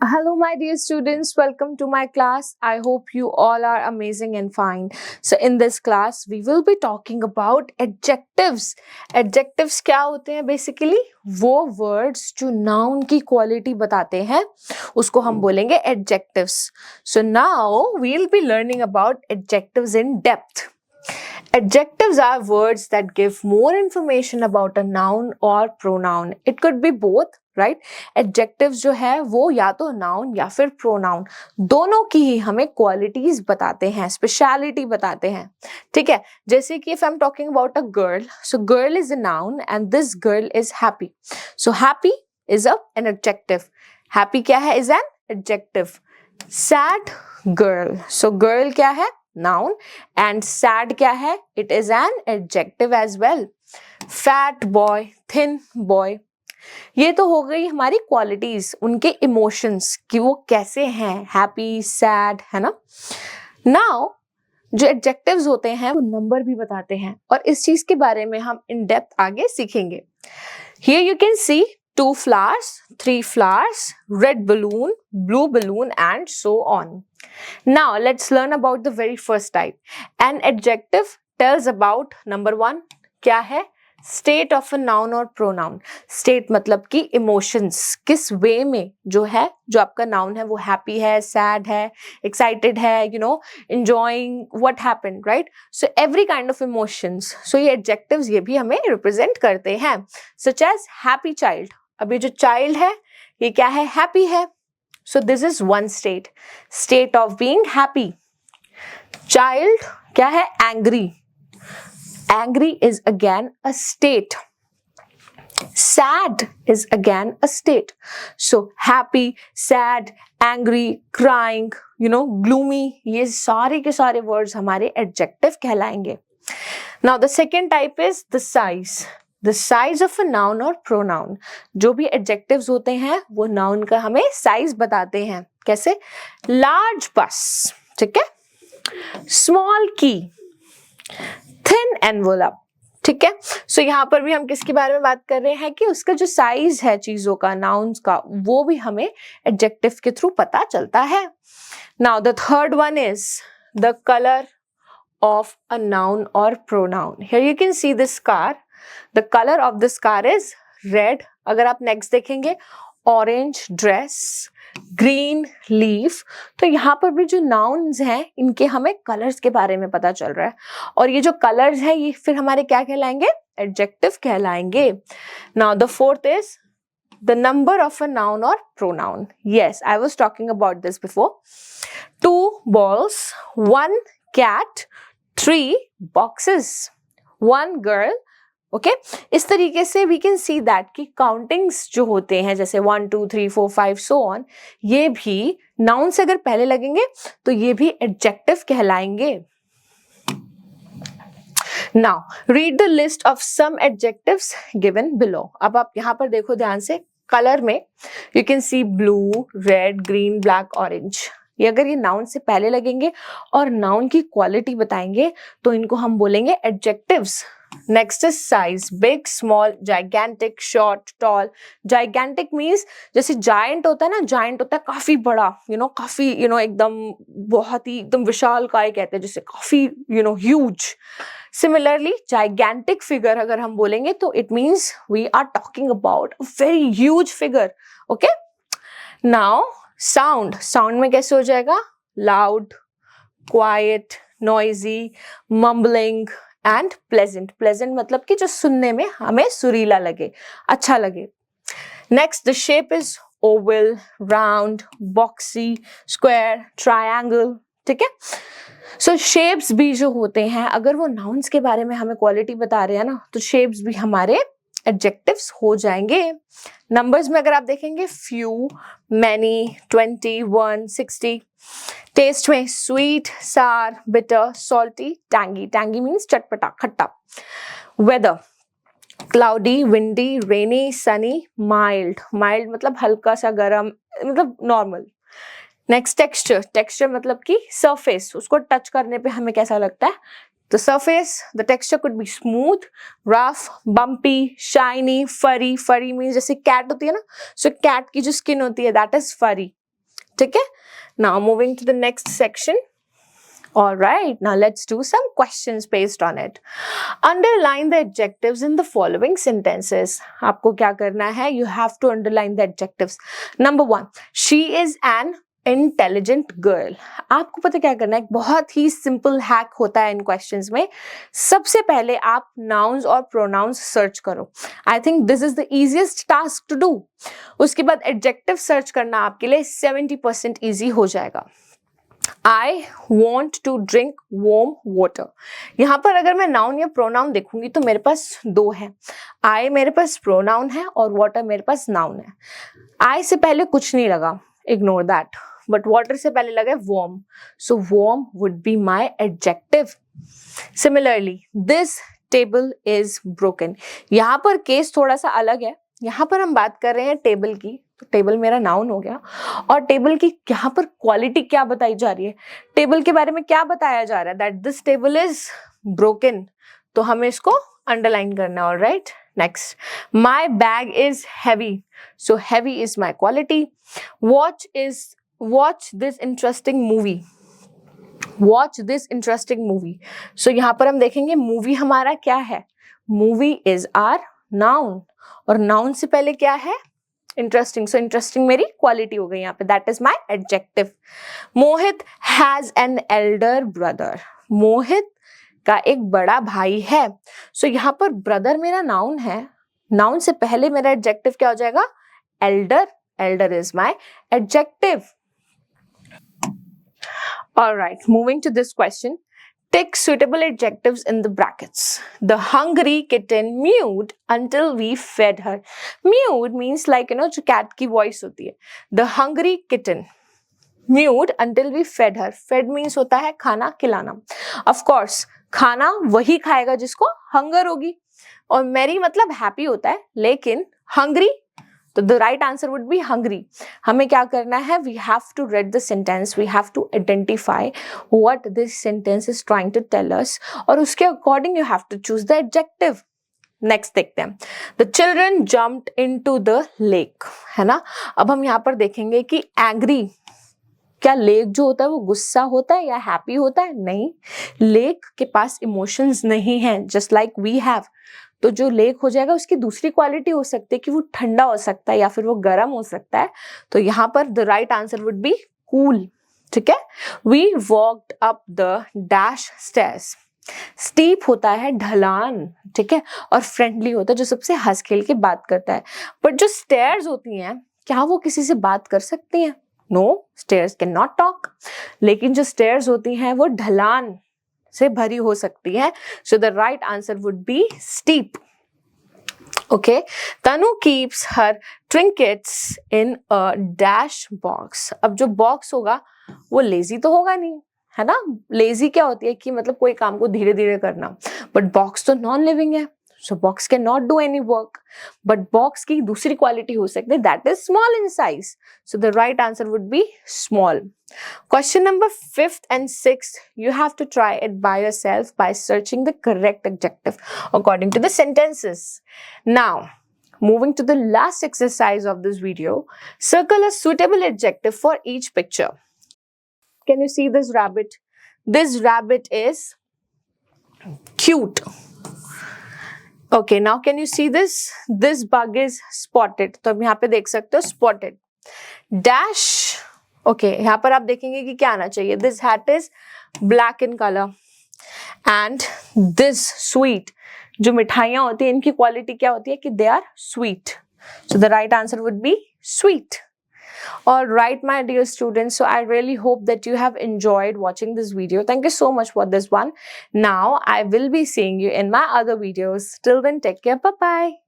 Hello, my dear students. Welcome to my class. I hope you all are amazing and fine. So, in this class, we will be talking about adjectives. Adjectives क्या होते हैं? Basically, वो words जो noun की quality बताते हैं, उसको हम बोलेंगे adjectives. So, now we'll be learning about adjectives in depth. Adjectives are words that give more information about a noun or pronoun. It could be both, right? Adjectives जो है वो या तो noun या फिर pronoun दोनों की ही हमें qualities बताते हैं, speciality बताते हैं. ठीक है, जैसे कि if I'm talking about a girl, so girl is a noun and this girl is happy. So happy is an adjective. Happy क्या है? Is an adjective. Sad girl. So girl क्या है? Noun. And sad क्या है? It is an adjective as well. Fat boy, thin boy. ये तो हो गई हमारी क्वालिटीज, उनके इमोशंस कि वो कैसे हैं, हैप्पी, सैड, है ना. नाउ जो एडजेक्टिव्स होते हैं वो नंबर भी बताते हैं और इस चीज के बारे में हम इन डेप्थ आगे सीखेंगे. Here you can see 2 flowers, 3 flowers, red balloon, blue balloon, and so on. Now let's learn about the very first type. An adjective tells about number 1 क्या है? State of a noun or pronoun. State मतलब कि emotions किस way में जो है, जो आपका noun है वो happy है, sad है, excited है, enjoying what happened, right? So every kind of emotions. So ये adjectives ये भी हमें represent करते हैं. Such as happy child. अब ये जो child है ये क्या है? Happy है. So this is one state. State of being happy. Child क्या है? Angry. Angry is again a state. Sad is again a state. So happy, sad, angry, crying, gloomy, ये सारे के सारे words हमारे adjective कहलाएंगे. Now the second type is the size. The size of a noun or pronoun. जो भी adjectives होते हैं वो noun का हमें size बताते हैं. कैसे? Large bus, ठीक है? Small key, thin envelope, ठीक है. सो यहाँ पर भी हम किसके बारे में बात कर रहे हैं कि उसका जो साइज है चीजों का, नाउन्स का, वो भी हमें एडजेक्टिव के थ्रू पता चलता है. Now the third one is the colour of a noun और pronoun. Here you can see this car. The colour of this car is red. अगर आप नेक्स्ट देखेंगे, ऑरेंज ड्रेस, ग्रीन लीफ. तो यहाँ पर भी जो नाउन्स हैं इनके हमें कलर्स के बारे में पता चल रहा है और ये जो कलर्स है ये फिर हमारे क्या कहलाएंगे? एडजेक्टिव कहलाएंगे. Now the fourth is the number of a noun और pronoun. Yes, I was talking about this before. 2 balls, 1 cat, 3 boxes, 1 girl. Okay इस तरीके से वी कैन सी दैट कि काउंटिंग्स जो होते हैं जैसे 1 2 3 4 5 सो ऑन, ये भी नाउन से अगर पहले लगेंगे तो ये भी एडजेक्टिव कहलाएंगे. Now read the list of some adjectives given below. अब आप यहाँ पर देखो ध्यान से, कलर में you can see blue, red, green, black, orange. ये अगर ये नाउन से पहले लगेंगे और नाउन की क्वालिटी बताएंगे तो इनको हम बोलेंगे adjectives. Next is size. Big, small, gigantic, short, tall. Gigantic means जैसे giant होता है ना, giant होता है काफी बड़ा, काफी एकदम बहुत ही एकदम विशाल काय कहते हैं जैसे काफी huge. Similarly, gigantic figure अगर हम बोलेंगे तो it means we are talking about a very huge figure. Okay? Now sound. Sound में कैसे हो जाएगा? Loud, quiet, noisy, mumbling and pleasant. Pleasant मतलब कि जो सुनने में हमें सुरीला लगे, अच्छा लगे. Next, the shape is oval, round, boxy, square, triangle. ठीक है. So shapes भी जो होते हैं अगर वो nouns के बारे में हमें quality बता रहे हैं ना तो shapes भी हमारे adjectives हो जाएंगे. Numbers में अगर आप देखेंगे few, many, 21, 60. टेस्ट में स्वीट, सार, bitter, salty, tangy. Tangy means चटपटा, खट्टा. वेदर क्लाउडी, विंडी, रेनी, सनी, माइल्ड. माइल्ड मतलब हल्का सा गर्म, मतलब नॉर्मल. Next texture. टेक्सचर मतलब कि सरफेस, उसको टच करने पे हमें कैसा लगता है. The surface, the texture could be smooth, rough, bumpy, shiny, furry. Furry means जैसे cat होती है ना, so cat की जो skin होती है that is furry. ठीक है. Now moving to the next section. All right, now let's do some questions based on it. Underline the adjectives in the following sentences. आपको क्या करना है? You have to underline the adjectives. Number 1, she is an intelligent girl. आपको पता क्या करना है? एक बहुत ही सिंपल हैक होता है इन क्वेश्चंस में. सबसे पहले आप nouns और pronouns सर्च करो. I think this is the easiest task to do. उसके बाद adjective सर्च करना आपके लिए 70% easy हो जाएगा. I want to drink warm water. यहाँ पर अगर मैं noun या pronoun देखूंगी तो मेरे पास दो है. I मेरे पास pronoun है और water मेरे पास noun है. I से पहले कुछ नहीं लगा, ignore that. But water से पहले लगा warm. So warm would be my adjective. Similarly, this table is broken. यहाँ पर केस थोड़ा सा अलग है. यहाँ पर हम बात कर रहे हैं टेबल की, तो टेबल मेरा नाउन हो गया. और टेबल की यहाँ पर क्वालिटी क्या बताई जा रही है? टेबल के बारे में क्या बताया जा रहा है? That this table is broken. तो हमें इसको अंडरलाइन करना है. Alright, next. My bag is heavy. So heavy is my quality. Watch this interesting movie. Watch this interesting movie. So यहाँ पर हम देखेंगे मूवी हमारा क्या है? Movie is our noun. और नाउन से पहले क्या है? इंटरेस्टिंग. सो इंटरेस्टिंग मेरी क्वालिटी हो गई यहाँ पे. That is my adjective. Mohit has an Elder brother. मोहित का एक बड़ा भाई है. सो यहाँ पर ब्रदर मेरा नाउन है. नाउन से पहले मेरा एडजेक्टिव क्या हो जाएगा? Elder. Elder is my adjective. Alright, moving to this question. Tick suitable adjectives in the brackets. The hungry kitten mewed until we fed her. Mewed means like, जो cat की voice होती है. The hungry kitten mewed until we fed her. Fed means होता है खाना खिलाना. Of course, खाना वही खाएगा जिसको hunger होगी. और merry मतलब happy होता है, लेकिन hungry तो the right answer would be hungry. हमें क्या करना है? We have to read the sentence. We have to identify what this sentence is trying to tell us. और उसके according you have to choose the adjective. Next देखते हैं. The children jumped into the lake. है ना? अब हम यहाँ पर देखेंगे कि angry, क्या लेक जो होता है वो गुस्सा होता है या हैप्पी होता है? नहीं, लेक के पास इमोशंस नहीं है, जस्ट लाइक वी हैव. तो जो लेक हो जाएगा उसकी दूसरी क्वालिटी हो सकती है कि वो ठंडा हो सकता है या फिर वो गर्म हो सकता है. तो यहाँ पर the right answer would be cool. ठीक है. We walked up the dash stairs. Steep होता है ढलान, ठीक है, और फ्रेंडली होता है जो सबसे हंस खेल के बात करता है. बट जो स्टेयर्स होती हैं, क्या वो किसी से बात कर सकती हैं? No, stairs can not talk. लेकिन जो स्टेयर्स होती हैं वो ढलान से भरी हो सकती है. So the right answer would be steep. Okay. Tanu keeps her trinkets in a dash box. अब जो बॉक्स होगा वो लेजी तो होगा नहीं, है ना? लेजी क्या होती है कि मतलब कोई काम को धीरे धीरे करना. बट बॉक्स तो नॉन लिविंग है, सो box can not do any work. But box की दूसरी क्वालिटी हो सकती है, that is small in size. So the right answer would B small. Question number 5th and 6th, you have to try it by yourself by searching the correct adjective according to the sentences. Now, moving to the last exercise of this video, circle a suitable adjective for each picture. Can you see this rabbit? This rabbit is cute. Okay, now can you see this? This bug is spotted. तो अब यहाँ पे देख सकते हो spotted. Dash. Okay, यहाँ पर आप देखेंगे कि क्या आना चाहिए. This hat is black in colour. And this sweet, जो मिठाइयाँ होती हैं इनकी क्वालिटी क्या होती है कि they are sweet. So the right answer would be sweet. All right, my dear students, so I really hope that you have enjoyed watching this video. Thank you so much for this one. Now I will be seeing you in my other videos. Till then, take care. Bye bye.